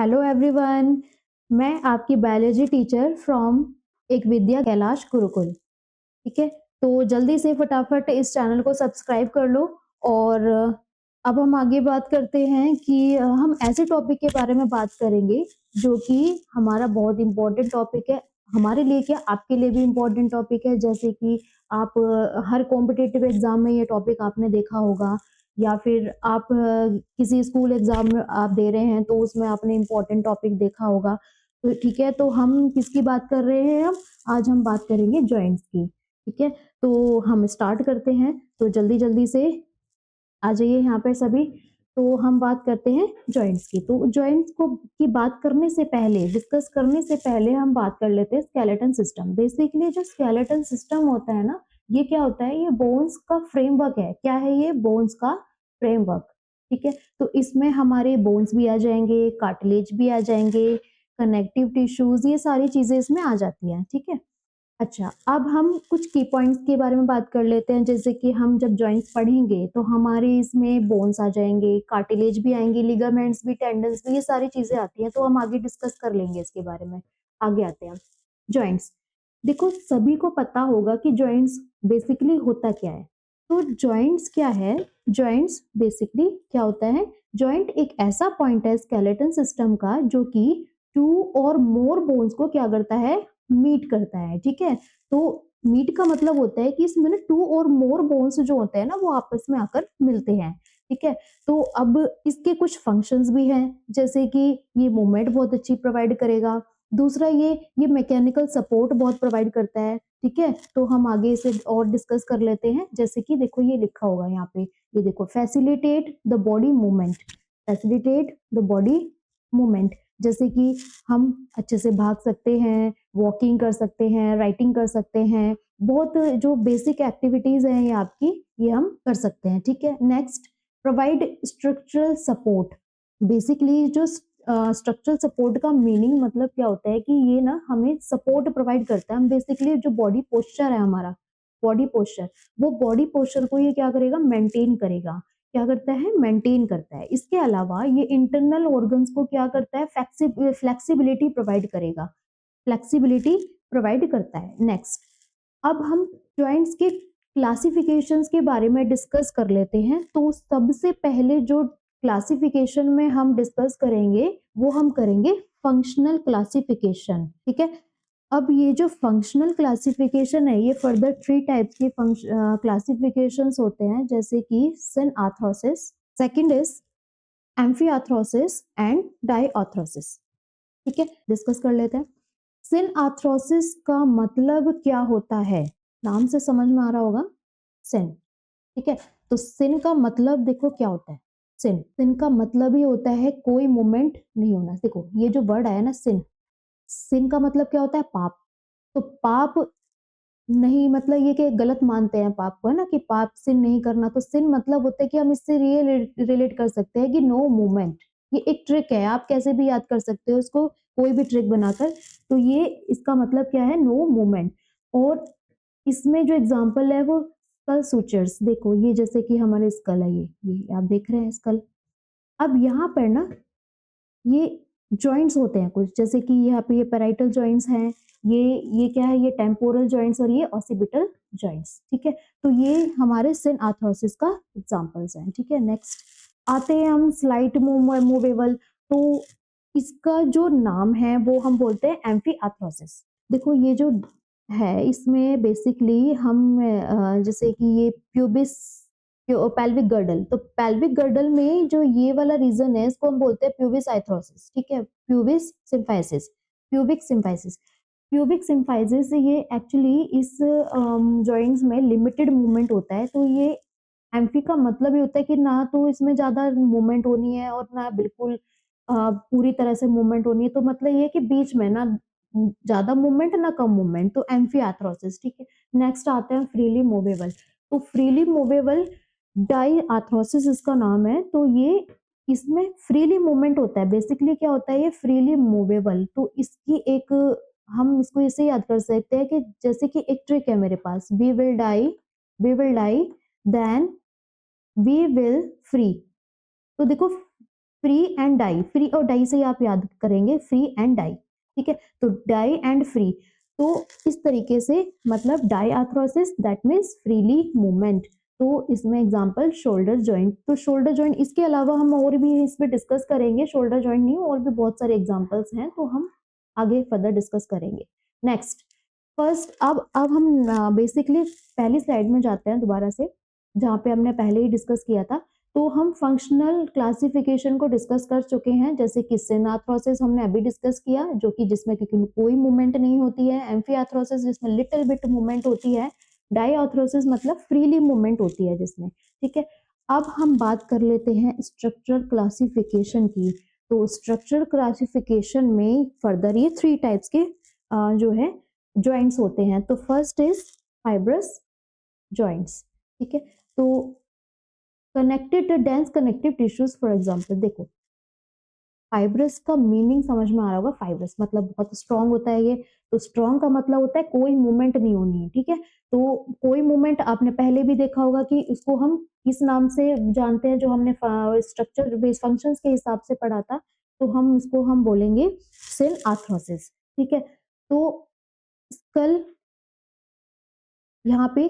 Hello everyone, मैं आपकी biology teacher from एक विद्या कैलाश गुरुकुल। ठीक है, तो जल्दी से फटाफट इस चैनल को सब्सक्राइब कर लो। और अब हम आगे बात करते हैं कि हम ऐसे टॉपिक के बारे में बात करेंगे जो कि हमारा बहुत इम्पोर्टेंट टॉपिक है। हमारे लिए क्या, आपके लिए भी इम्पोर्टेंट टॉपिक है। जैसे कि आप हर कॉम्पिटिटिव एग्जाम में ये टॉपिक आपने देखा होगा, या फिर आप किसी स्कूल एग्जाम में आप दे रहे हैं तो उसमें आपने इम्पोर्टेंट टॉपिक देखा होगा। तो ठीक है, तो हम किसकी बात कर रहे हैं? हम आज हम बात करेंगे जॉइंट्स की। ठीक है, तो हम स्टार्ट करते हैं। तो जल्दी जल्दी से आ जाइए यहाँ पे सभी। तो हम बात करते हैं जॉइंट्स की। तो जॉइंट्स को की बात करने से पहले, डिस्कस करने से पहले हम बात कर लेते हैं स्केलेटन सिस्टम। बेसिकली जो स्केलेटन सिस्टम होता है ना, ये क्या होता है? ये बोन्स का फ्रेमवर्क है। क्या है ये? बोन्स का फ्रेमवर्क। ठीक है, तो इसमें हमारे बोन्स भी आ जाएंगे, कार्टिलेज भी आ जाएंगे, कनेक्टिव टिश्यूज, ये सारी चीजें इसमें आ जाती हैं। ठीक है, अच्छा, अब हम कुछ की पॉइंट्स के बारे में बात कर लेते हैं। जैसे कि हम जब जॉइंट्स पढ़ेंगे तो हमारे इसमें बोन्स आ जाएंगे, कार्टिलेज भी आएंगे, लिगामेंट्स भी, टेंडन्स भी, ये सारी चीजें आती हैं। तो हम आगे डिस्कस कर लेंगे इसके बारे में। आगे आते हैं जॉइंट्स। देखो, सभी को पता होगा कि जॉइंट्स बेसिकली होता क्या है। तो जॉइंट्स क्या है? जॉइंट्स बेसिकली क्या होता है? जॉइंट एक ऐसा पॉइंट है स्केलेटन सिस्टम का जो कि टू और मोर बोन्स को क्या करता है? मीट करता है। ठीक है, तो मीट का मतलब होता है कि इसमें ना टू और मोर बोन्स जो होते हैं ना, वो आपस में आकर मिलते हैं। ठीक है, तो अब इसके कुछ फंक्शंस भी हैं। जैसे कि ये मूवमेंट बहुत अच्छी प्रोवाइड करेगा। दूसरा, ये मैकेनिकल सपोर्ट बहुत प्रोवाइड करता है। ठीक है, तो हम आगे इसे और डिस्कस कर लेते हैं। जैसे कि देखो, ये लिखा होगा यहाँ पे, ये देखो, facilitate the body movement. Facilitate the body movement, जैसे कि हम अच्छे से भाग सकते हैं, वॉकिंग कर सकते हैं, राइटिंग कर सकते हैं। बहुत जो बेसिक एक्टिविटीज हैं ये आपकी, ये हम कर सकते हैं। ठीक है, next, provide structural support. Basically जो स्ट्रक्चरल सपोर्ट का मीनिंग मतलब क्या होता है कि ये ना हमें सपोर्ट प्रोवाइड करता है। हम बेसिकली जो बॉडी पोस्चर है हमारा, बॉडी पोस्चर, वो बॉडी पोस्चर को ये क्या करेगा? मेंटेन करेगा। क्या करता है? मेंटेन करता है। इसके अलावा ये इंटरनल ऑर्गन्स को क्या करता है? फ्लेक्सिबिलिटी प्रोवाइड करेगा। फ्लेक्सिबिलिटी प्रोवाइड करता है। नेक्स्ट, अब हम जॉइंट्स के क्लासिफिकेशंस के बारे में डिस्कस कर लेते हैं। तो सबसे पहले जो क्लासिफिकेशन में हम डिस्कस करेंगे वो हम करेंगे फंक्शनल क्लासिफिकेशन। ठीक है, अब ये जो फंक्शनल क्लासिफिकेशन है, ये फर्दर थ्री टाइप्स के क्लासिफिकेशंस होते हैं। जैसे कि सिनआर्थ्रोसिस, सेकंड इज एम्फीआर्थ्रोसिस एंड डाईआर्थ्रोसिस। ठीक है, डिस्कस कर लेते हैं। सिनआर्थ्रोसिस का मतलब क्या होता है? नाम से समझ में आ रहा होगा, सिन। ठीक है, तो सिन का मतलब देखो क्या होता है। सिन सिन का मतलब ही होता है कोई मूवमेंट नहीं होना। देखो, ये जो वर्ड आया ना, सिन, सिन का मतलब क्या होता है? पाप। तो पाप नहीं, मतलब ये कि गलत मानते हैं पाप को, है ना, कि पाप सिन नहीं करना। तो सिन मतलब होता है कि हम इससे रिलेट कर सकते हैं कि नो मूवमेंट। ये एक ट्रिक है, आप कैसे भी याद कर सकते हो इसको, कोई भी ट्रिक बनाकर। तो ये इसका मतलब क्या है? No movement. और इसमें जो एग्जांपल है वो स्कल सुचर्स। देखो, ये जैसे कि हमारे स्कल है, ये आप देख रहे हैं स्कल। अब यहाँ पर ना ये जॉइंट्स होते हैं कुछ, जैसे कि यहाँ पे ये पैराइटल जॉइंट्स हैं, ये क्या है? ये टेम्पोरल जॉइंट्स और ये ऑसिपिटल जॉइंट्स। ठीक है, तो ये हमारे सिन आर्थ्रोसिस का एग्जांपल्स हैं। ठीक है, नेक्स्ट आते हैं हम स्लाइट मूवेबल। तो इसका जो नाम है वो हम बोलते हैं एम्फी आर्थ्रोसिस। देखो, ये जो है इसमें बेसिकली हम जैसे कि ये प्यूबिस, पेल्विक गर्डल, तो पेल्विक गर्डल में जो ये वाला रीजन है इसको हम बोलते हैं प्यूबिस आर्थ्रोसिस। ठीक है, pubis symphysis, pubic symphysis. Pubic symphysis ये एक्चुअली इस जॉइंट्स में लिमिटेड मूवमेंट होता है। तो ये एम्फी का मतलब ये होता है कि ना तो इसमें ज्यादा मूवमेंट होनी है और ना बिल्कुल पूरी तरह से मूवमेंट होनी है। तो मतलब ये है कि बीच में ना ज्यादा मूवमेंट ना कम मूवमेंट, तो एम्फी आर्थ्रोसिस। ठीक है, नेक्स्ट आते हैं फ्रीली मूवेबल। तो फ्रीली मूवेबल डाई आर्थ्रोसिस इसका नाम है। तो ये इसमें फ्रीली मूवमेंट होता है। बेसिकली क्या होता है? ये फ्रीली मूवेबल। तो इसकी एक, हम इसको इसे याद कर सकते हैं कि जैसे कि एक ट्रिक है मेरे पास, we will die then we will free. तो देखो, फ्री एंड डाई, फ्री और डाई से ही आप याद करेंगे, फ्री एंड डाई, ठीक है। तो डाई एंड फ्री, तो इस तरीके से मतलब diarthrosis that means freely movement. तो इसमें एग्जांपल शोल्डर जॉइंट, तो शोल्डर जॉइंट इसके अलावा हम और भी इसमें डिस्कस करेंगे, शोल्डर जॉइंट नहीं और भी बहुत सारे एग्जांपल्स हैं, तो हम आगे फर्दर डिस्कस करेंगे। नेक्स्ट, फर्स्ट अब हम बेसिकली पहली स्लाइड में जाते हैं दोबारा से, जहाँ पे हमने पहले ही डिस्कस किया था। तो हम फंक्शनल क्लासिफिकेशन को डिस्कस कर चुके हैं, जैसे कि सिनआर्थरोसिस हमने अभी डिस्कस किया, जो कि जिसमें कोई मूवमेंट नहीं होती है, एम्फीआर्थरोसिस जिसमें लिटिल बिट मूवमेंट होती है, डाईआर्थरोसिस मतलब फ्रीली मूवमेंट होती है जिसमें, ठीक है। अब हम बात कर लेते हैं स्ट्रक्चरल क्लासिफिकेशन की। तो स्ट्रक्चरल क्लासिफिकेशन में फर्दर ये 3 टाइप्स के जो है जॉइंट्स होते हैं। तो फर्स्ट इज फाइब्रस जॉइंट्स, ठीक है। तो connected dense connective tissues, for example देखो, फाइब्रस का मीनिंग समझ में आ रहा होगा, फाइब्रस मतलब बहुत स्ट्रांग होता है ये। तो स्ट्रांग का मतलब होता है कोई मूवमेंट नहीं होनी है, ठीक है। तो कोई मूवमेंट आपने पहले भी देखा होगा कि इसको हम किस नाम से जानते हैं, जो हमने स्ट्रक्चर बेस फंक्शंस के हिसाब से पढ़ा था, तो हम इसको हम बोलेंगे सेल आर्थरोसिस, ठीक है। तो स्कल यहाँ पे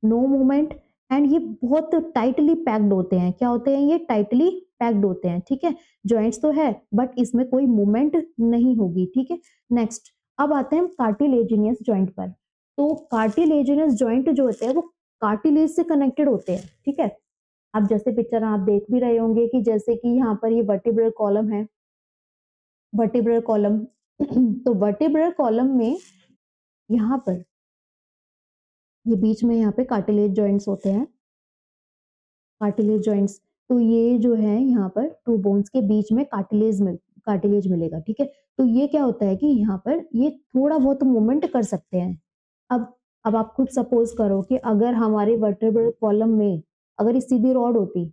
नो मूवमेंट, एंड ये बहुत टाइटली पैक्ड होते हैं, क्या होते हैं ये, टाइटली पैक्ड होते हैं, ठीक है। जॉइंट्स तो है बट इसमें कोई मूवमेंट नहीं होगी, ठीक है। नेक्स्ट, अब आते हैं कार्टिलेजिनियस जॉइंट पर। तो कार्टिलेजिनियस जॉइंट जो होते हैं वो कार्टिलेज से कनेक्टेड होते हैं, ठीक है। अब जैसे पिक्चर आप देख भी रहे होंगे कि जैसे कि यहाँ पर ये वर्टिब्रल कॉलम है, वर्टिब्रल कॉलम तो वर्टिब्रल कॉलम में यहाँ पर ये बीच में यहाँ पे कार्टिलेज जॉइंट्स होते हैं, कार्टिलेज जॉइंट्स। तो ये जो है यहाँ पर 2 बोन्स के बीच में कार्टिलेज मिलेगा, ठीक है। तो ये क्या होता है कि यहाँ पर ये थोड़ा बहुत मूवमेंट कर सकते हैं। अब आप खुद सपोज करो कि अगर हमारे वर्टेब्रल कॉलम में अगर ये सीधी रॉड होती,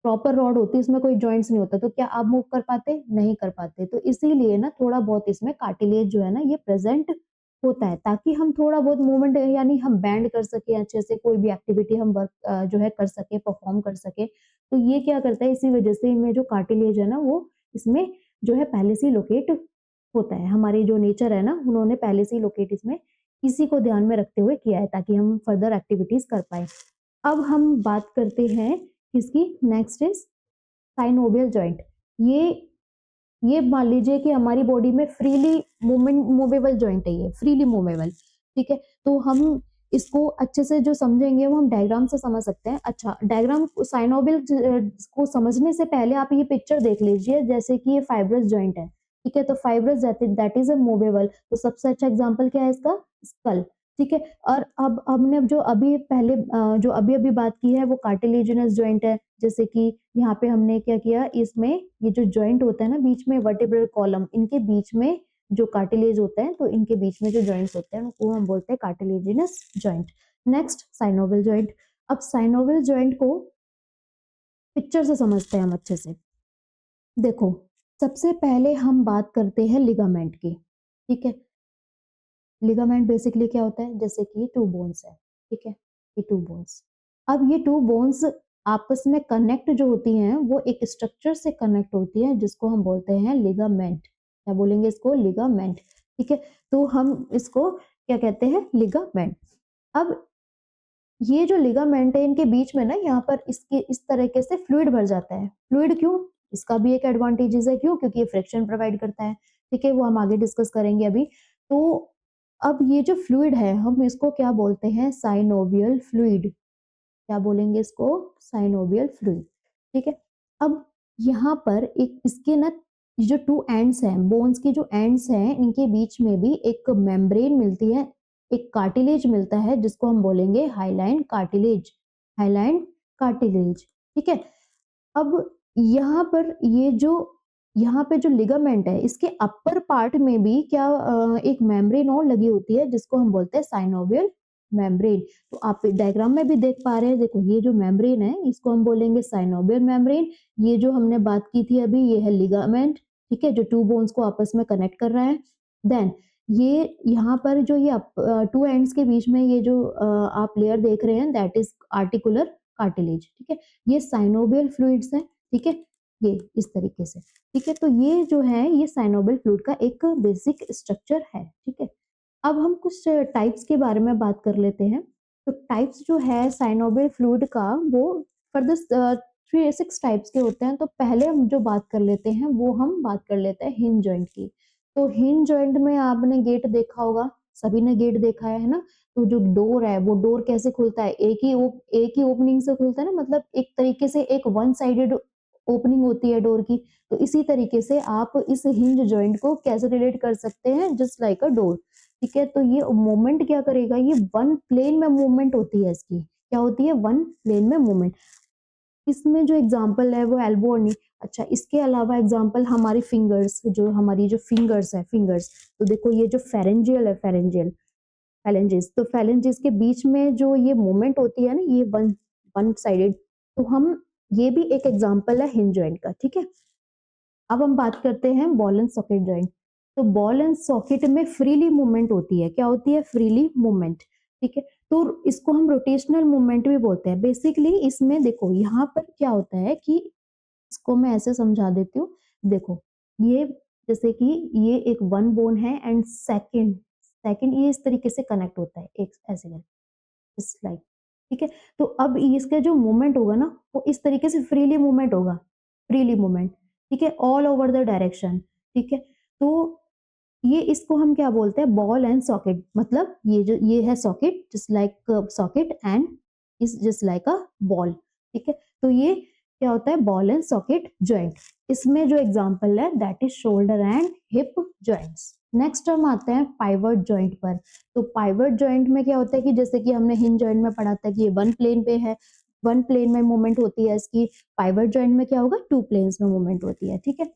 प्रॉपर रॉड होती, इसमें कोई जॉइंट्स नहीं होता, तो क्या आप मूव कर पाते, नहीं कर पाते। तो इसीलिए ना थोड़ा बहुत इसमें कार्टिलेज जो है ना ये प्रेजेंट होता है, ताकि हम थोड़ा बहुत मूवमेंट यानी हम बैंड कर सके अच्छे से, कोई भी एक्टिविटी हम वर्क जो है कर सके, परफॉर्म कर सके। तो ये क्या करता है, इसी वजह से इनमें जो कार्टिलेज है ना वो इसमें जो है पहले से लोकेट होता है। हमारी जो नेचर है ना उन्होंने पहले से लोकेट इसमें इसी को ध्यान में रखते हुए किया है, ताकि हम फर्दर एक्टिविटीज कर पाए। अब हम बात करते हैं किसकी, नेक्स्ट इज साइनोवियल जॉइंट। ये मान लीजिए कि हमारी बॉडी में फ्रीली मूवेबल जॉइंट है, ये फ्रीली मूवेबल, ठीक है। तो हम इसको अच्छे से जो समझेंगे वो हम डायग्राम से समझ सकते हैं। अच्छा, डायग्राम साइनोवियल को समझने से पहले आप ये पिक्चर देख लीजिए, जैसे कि ये फाइब्रस जॉइंट है, ठीक है। तो fibrous that is a movable, तो सबसे अच्छा एग्जाम्पल क्या है इसका, स्कल, ठीक है। और अब हमने जो अभी पहले जो अभी अभी बात की है वो कार्टिलेजिनस जॉइंट है, जैसे कि यहाँ पे हमने क्या किया, इसमें ये जो जॉइंट होता है ना बीच में वर्टिब्रल कॉलम, इनके बीच में जो कार्टिलेज होता है, तो इनके बीच में जो जॉइंट्स होते हैं वो हम बोलते हैं cartilaginous joint. Next, synovial joint. अब साइनोवियल जॉइंट को पिक्चर से समझते हैं हम अच्छे से। देखो, सबसे पहले हम बात करते हैं लिगामेंट की, ठीक है। लिगामेंट बेसिकली क्या होता है, जैसे कि 2 बोन्स है, ठीक है, ये 2 बोन्स। अब ये 2 बोन्स आपस में कनेक्ट जो होती हैं वो एक स्ट्रक्चर से कनेक्ट होती है, जिसको हम बोलते हैं लिगामेंट। क्या बोलेंगे इसको, लिगामेंट, ठीक है। तो हम इसको क्या कहते हैं, लिगामेंट। अब ये जो लिगामेंट है इनके बीच में ना यहाँ पर इसके इस तरीके से फ्लूइड भर जाता है। फ्लूइड क्यों, इसका भी एक एडवांटेजेस है, क्यों, क्योंकि ये फ्रिक्शन प्रोवाइड करता है, ठीक है। वो हम आगे डिस्कस करेंगे अभी। तो अब ये जो फ्लूइड है हम इसको क्या बोलते हैं, साइनोवियल फ्लूइड। क्या बोलेंगे इसको, साइनोवियल फ्लूइड, ठीक है। अब यहाँ पर एक इसके ना ये जो 2 एंड्स हैं, बोन्स की जो एंड्स हैं, इनके बीच में भी एक मेम्ब्रेन मिलती है, एक कार्टिलेज मिलता है, जिसको हम बोलेंगे हाइलाइन कार्टिलेज, हाइलाइन कार्टिलेज, ठीक है। अब यहाँ पर ये जो यहाँ पे जो लिगामेंट है इसके अपर पार्ट में भी क्या एक मेम्ब्रेन और लगी होती है, जिसको हम बोलते हैं साइनोवियल मेम्ब्रेन। तो आप डायग्राम में भी देख पा रहे हैं, देखो ये जो मेम्ब्रेन है इसको हम बोलेंगे साइनोवियल मेम्ब्रेन। ये जो हमने बात की थी अभी ये है लिगामेंट, ठीक है, जो 2 बोन्स को आपस में कनेक्ट कर रहा है। देन ये यहाँ पर जो ये 2 एंड्स के बीच में ये जो आप लेयर देख रहे हैं दैट इज आर्टिकुलर कार्टिलेज, ठीक है। ये साइनोवियल फ्लूइड्स हैं, ठीक है। ये इस तरीके से, ठीक है। तो ये जो है ये साइनोवियल फ्लूइड का एक बेसिक स्ट्रक्चर है, ठीक है। अब हम कुछ टाइप्स के बारे में बात कर लेते हैं। तो टाइप्स जो है साइनोवियल फ्लूइड का वो फर्दर 3 6 टाइप्स के होते हैं। तो पहले हम जो बात कर लेते हैं वो हम बात कर लेते हैं हिंज जॉइंट की। तो हिंज जॉइंट में आपने गेट देखा होगा, सभी ने गेट देखा है ना? तो जो डोर है वो डोर कैसे खुलता है? एक ही ओपनिंग से खुलता है ना, मतलब एक तरीके से एक वन साइडेड ओपनिंग होती है डोर की। तो इसी तरीके से आप इस हिंज जॉइंट को कैसे रिलेट कर सकते हैं? जस्ट लाइक अ डोर, ठीक है। तो ये मूवमेंट क्या करेगा? ये वन प्लेन में मूवमेंट होती है इसकी। क्या होती है? वन प्लेन में मूवमेंट। इसमें जो एग्जांपल है वो एल्बो और नी। अच्छा, इसके अलावा एग्जांपल हमारी फिंगर्स, जो हमारी जो फिंगर्स है, फिंगर्स। तो देखो ये जो फेरेंजियल है, फेरेंजियल फेलेंजेस, तो फेलेंजेस के बीच में जो ये मूवमेंट होती है ना, ये वन वन साइडेड। तो हम ये भी एक एग्जांपल है हिंज जॉइंट का, ठीक है। अब हम बात करते हैं बॉल एंड सॉकेट जॉइंट। तो बॉल एंड सॉकेट में फ्रीली मूवमेंट होती है। क्या होती है? फ्रीली मूवमेंट, ठीक है। तो इसको हम रोटेशनल मूवमेंट भी बोलते हैं। बेसिकली इसमें देखो यहाँ पर क्या होता है कि इसको मैं ऐसे समझा देती हूँ। देखो ये जैसे कि ये एक वन बोन है एंड सेकंड सेकंड ये इस तरीके से कनेक्ट होता है एक ऐसे करके, इस लाइक, ठीक है। तो अब इसका जो मूवमेंट होगा ना वो इस तरीके से फ्रीली मूवमेंट होगा, फ्रीली मूवमेंट, ठीक है, ऑल ओवर द डायरेक्शन, ठीक है। तो ये इसको हम क्या बोलते हैं? Ball and socket. मतलब ये जो ये है socket, just like socket, and is just like a ball, ठीक है। तो ये क्या होता है? Ball and socket joint. इसमें जो एग्जांपल है that is shoulder and hip joints. Next हम आते हैं पाइवट जॉइंट पर। तो पाइवट जॉइंट में क्या होता है कि जैसे कि हमने हिंज जॉइंट में पढ़ा था कि ये वन प्लेन पे है, वन प्लेन में मूवमेंट होती है इसकी। पाइवट जॉइंट में क्या होगा? टू प्लेन्स में मूवमेंट होती है, ठीक है।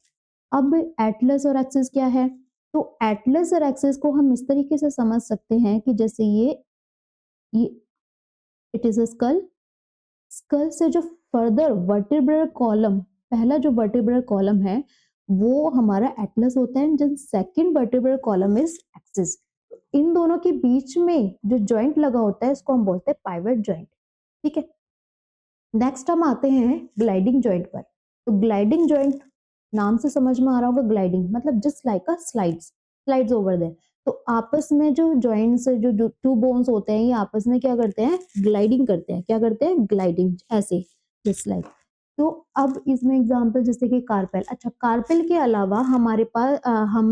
अब एटलस और एक्सिस क्या है? तो एटलस और एक्सिस को हम इस तरीके से समझ सकते हैं कि जैसे ये it is a skull. Skull से जो फर्दर वर्टिब्रल कॉलम, पहला जो वर्टिब्रल कॉलम है वो हमारा एटलस होता है, and second vertebral column is axis. इन दोनों के बीच में जो जॉइंट लगा होता है इसको हम बोलते हैं पाइवट जॉइंट, ठीक है। नेक्स्ट हम आते हैं ग्लाइडिंग जॉइंट पर। तो ग्लाइडिंग जॉइंट नाम से समझ में आ रहा होगा, ग्लाइडिंग मतलब just like a slides, slides over there. तो आपस में जो जॉइंट्स, जो टू बोन्स होते हैं, ये आपस में क्या करते हैं? ग्लाइडिंग करते हैं। क्या करते हैं? ग्लाइडिंग, ऐसे, जस्ट लाइक। तो अब इसमें एग्जांपल जैसे कि कार्पेल। अच्छा, कार्पेल के अलावा हमारे पास हम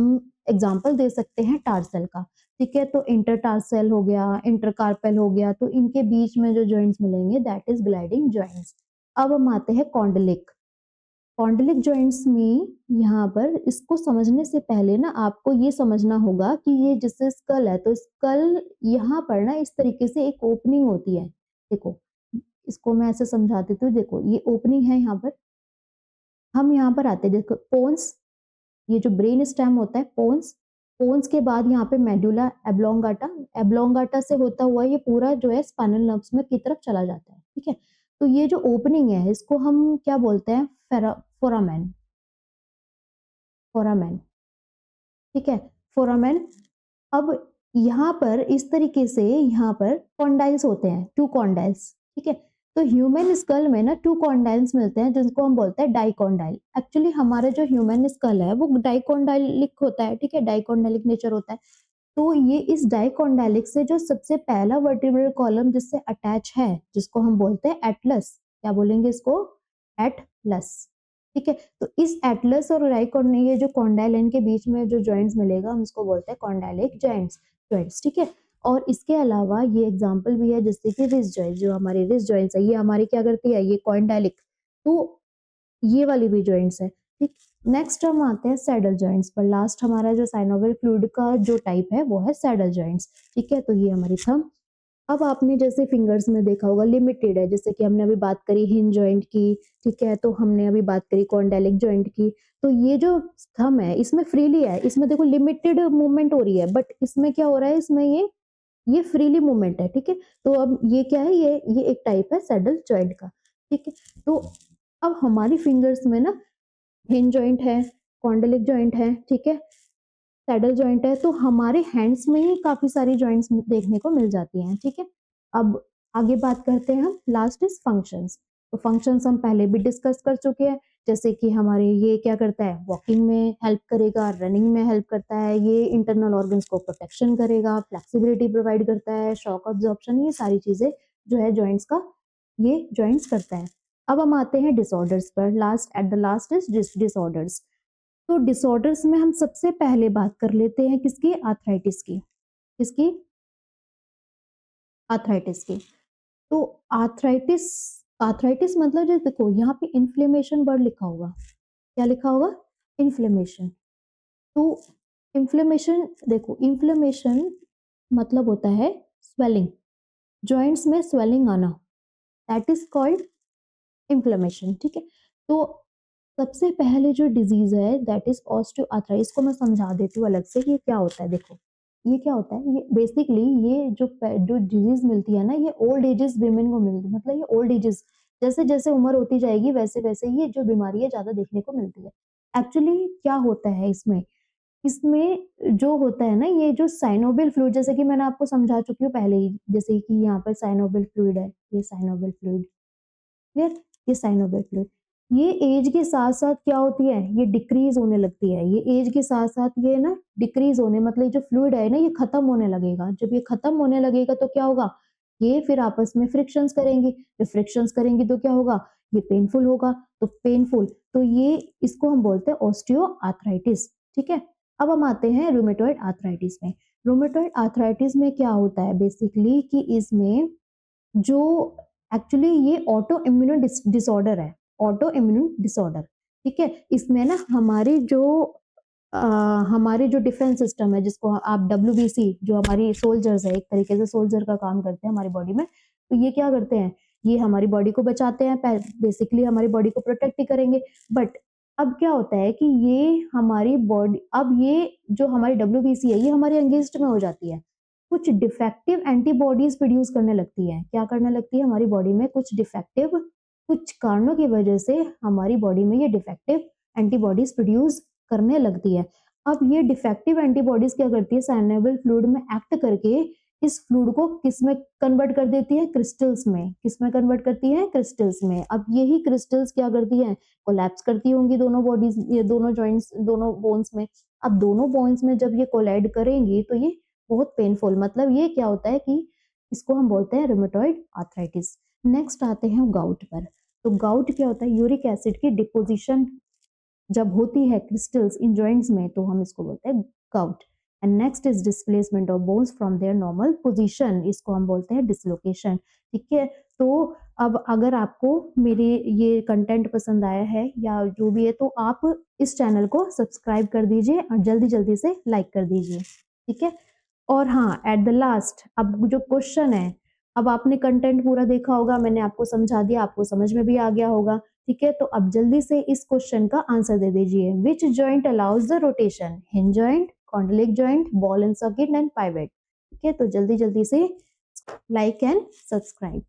एग्जांपल दे सकते हैं टार्सल का, ठीक है। तो इंटरटार्सल हो गया, इंटरकार्पेल हो गया, तो इनके बीच में जो जॉइंट्स मिलेंगे दैट इज ग्लाइडिंग जॉइंट्स। अब हम आते हैं कॉन्डलिक। कॉन्डलिक जॉइंट्स में यहाँ पर इसको समझने से पहले ना आपको ये समझना होगा कि ये जैसे स्कल है, तो स्कल यहाँ पर ना इस तरीके से एक ओपनिंग होती है। देखो इसको मैं ऐसे समझा देती हूँ। देखो ये ओपनिंग है यहाँ पर। हम यहाँ पर आते हैं, देखो पोन्स, ये जो ब्रेन स्टेम होता है, पोन्स, पोन्स के बाद यहाँ पे मेडुला एब्लोंगाटा, एब्लोंगाटा से होता हुआ ये पूरा जो है स्पाइनल नर्व्स में की तरफ चला जाता है, ठीक है। तो ये जो ओपनिंग है इसको हम क्या बोलते हैं? फोरामेन, फोरामेन, ठीक है, फोरामेन। अब यहाँ पर इस तरीके से यहाँ पर कॉन्डाइल्स होते हैं, टू कॉन्डाइल्स, ठीक है। तो ह्यूमन स्कल में ना टू कॉन्डाइल्स मिलते हैं जिनको हम बोलते हैं डाइकॉन्डाइल। एक्चुअली हमारे जो ह्यूमन स्कल है वो डाइकॉन्डाइलिक होता है, ठीक है, डाइकॉन्डाइलिक नेचर होता है। तो ये इस डाइकॉन्डाइलिक से जो सबसे पहला वर्टिब्रल कॉलम जिससे अटैच है, जिसको हम बोलते हैं एटलस, क्या बोलेंगे इसको? एटलस, ठीक है। तो इस एटलस और डाइकॉन, ये जो कॉन्डाइलिन के बीच में जो जॉइंट्स मिलेगा हम उसको बोलते हैं कॉन्डाइलिक जॉइंट्स, ठीक है। और इसके अलावा ये एग्जांपल भी है जैसे कि रिस्ट जॉइंट, जो हमारी रिस्ट जॉइंट्स है ये हमारी क्या करती है? ये कॉन्डाइलिक। तो ये वाली भी जॉइंट्स है, ठीक। नेक्स्ट हम आते हैं सैडल जॉइंट्स पर। लास्ट हमारा जो साइनोवियल फ्लूइड का जो टाइप है वो है सैडल जॉइंट्स, ठीक है। तो ये हमारी थंब। अब आपने जैसे फिंगर्स में देखा होगा लिमिटेड है, जैसे कि हमने अभी बात करी हिंज जॉइंट की, ठीक है। तो हमने अभी बात करी कॉन्डेलिक जॉइंट की। तो ये जो थंब है इसमें फ्रीली है, इसमें देखो लिमिटेड मूवमेंट हो रही है, बट इसमें क्या हो रहा है? इसमें ये फ्रीली मूवमेंट है, ठीक है। तो अब ये क्या है? ये एक टाइप है सैडल जॉइंट का, ठीक है। तो अब हमारी फिंगर्स में ना हिंज जॉइंट है, कॉन्डेलिक जॉइंट है, ठीक है, सैडल जॉइंट है। तो हमारे हैंड्स में ही काफी सारी जॉइंट्स देखने को मिल जाती हैं, ठीक है। अब आगे बात करते हैं हम, लास्ट इज फंक्शंस। तो फंक्शंस हम पहले भी डिस्कस कर चुके हैं। जैसे कि हमारे ये क्या करता है, वॉकिंग में हेल्प करेगा, रनिंग में हेल्प करता है, ये इंटरनल ऑर्गन्स को प्रोटेक्शन करेगा, फ्लेक्सिबिलिटी प्रोवाइड करता है, शॉक अब्जॉर्प्शन, ये सारी चीजें जो है जॉइंट्स का, ये जॉइंट्स करता है। अब हम आते हैं डिसऑर्डर्स पर। At the last is disorders. तो डिसऑर्डर्स में हम सबसे पहले बात कर लेते हैं किसकी, आर्थराइटिस की। किसकी, आर्थराइटिस की। तो आर्थराइटिस, आर्थराइटिस मतलब जो देखो यहाँ पे इन्फ्लेमेशन वर्ड लिखा होगा, क्या लिखा होगा, इन्फ्लेमेशन। तो इन्फ्लेमेशन, देखो इन्फ्लेमेशन मतलब होता है स्वेलिंग, जॉइंट्स में स्वेलिंग आना, दैट इज कॉल्ड इन्फ्लेमेशन। ठीक है, तो सबसे पहले जो डिजीज है दैट इज ऑस्टियोआर्थराइटिस, को मैं समझा देती हूँ अलग से कि ये क्या होता है। देखो ये क्या होता है, ये बेसिकली ये जो डिजीज मिलती है ना, ये ओल्ड एजेस वीमेन को मिलती है, मतलब ये ओल्ड एजेस, जैसे जैसे उम्र होती जाएगी वैसे वैसे ये जो बीमारी है ज्यादा देखने को मिलती है। एक्चुअली क्या होता है इसमें, इसमें जो होता है ना, ये जो साइनोवियल फ्लूइड, जैसे कि मैंने आपको समझा चुकी हूँ पहले ही, जैसे कि यहाँ पर साइनोवियल फ्लूइड है, ये साइनोवियल फ्लूइड, क्लियर, ये साइनोवियल फ्लूइड, ये एज के साथ साथ क्या होती है, ये डिक्रीज होने लगती है। ये एज के साथ साथ ये ना डिक्रीज होने, मतलब जो फ्लूइड है ना ये खत्म होने लगेगा। जब ये खत्म होने लगेगा तो क्या होगा, ये फिर आपस में फ्रिक्शंस करेंगी, जब फ्रिक्शंस करेंगी तो क्या होगा, ये पेनफुल होगा, तो पेनफुल, तो ये इसको हम बोलते हैं ऑस्टियो आर्थराइटिस। ठीक है, अब हम आते हैं रूमेटॉइड आर्थराइटिस में। रूमेटॉइड आर्थराइटिस में क्या होता है बेसिकली कि इसमें जो एक्चुअली ये ऑटो इम्यून डिसऑर्डर है, ऑटो इम्यून डिसऑर्डर। ठीक है, इसमें ना हमारे जो डिफेंस सिस्टम है, जिसको आप डब्ल्यूबीसी, जो हमारी सोल्जर्स है, एक तरीके से सोल्जर का काम करते हैं हमारी बॉडी में, तो ये क्या करते हैं, ये हमारी बॉडी को बचाते हैं, बेसिकली हमारी बॉडी को प्रोटेक्ट ही करेंगे। बट अब क्या होता है कि ये हमारी बॉडी, अब ये जो हमारी डब्ल्यूबीसी है ये हमारे अगेंस्ट में हो जाती है, कुछ डिफेक्टिव एंटीबॉडीज प्रोड्यूस करने लगती है। क्या करने लगती है, हमारी बॉडी में कुछ डिफेक्टिव, कुछ कारणों की वजह से हमारी बॉडी में ये डिफेक्टिव एंटीबॉडीज प्रोड्यूस करने लगती है। अब ये डिफेक्टिव एंटीबॉडीज क्या करती है, साइनोवियल फ्लूइड में एक्ट करके इस फ्लूइड को किस में कन्वर्ट कर देती है, क्रिस्टल्स में। किस में कन्वर्ट करती है, क्रिस्टल्स में। अब यही क्रिस्टल्स क्या करती है, कोलैप्स करती होंगी दोनों बॉडीज, ये दोनों जॉइंट्स, दोनों बोन्स में। अब दोनों बोन्स में जब ये कोलाइड करेंगी तो ये बहुत पेनफुल, मतलब ये क्या होता है कि इसको हम बोलते हैं रूमेटॉइड आर्थराइटिस। नेक्स्ट आते हैं गाउट पर। तो गाउट क्या होता है, यूरिक एसिड की डिपोजिशन जब होती है क्रिस्टल्स इन जॉइंट्स में तो हम इसको बोलते हैं gout. And next is displacement of bones from there normal position, इसको हम बोलते हैं डिसलोकेशन। ठीक है, तो अब अगर आपको मेरे ये कंटेंट पसंद आया है या जो भी है, तो आप इस चैनल को सब्सक्राइब कर दीजिए और जल्दी जल्दी से लाइक कर दीजिए। ठीक है, और हाँ, एट द लास्ट अब जो क्वेश्चन है, अब आपने कंटेंट पूरा देखा होगा, मैंने आपको समझा दिया, आपको समझ में भी आ गया होगा। ठीक है, तो अब जल्दी से इस क्वेश्चन का आंसर दे दीजिए। Which joint allows the rotation, hinge joint, condylic joint, ball and socket and pivot. ठीक है, तो जल्दी जल्दी से लाइक एंड सब्सक्राइब।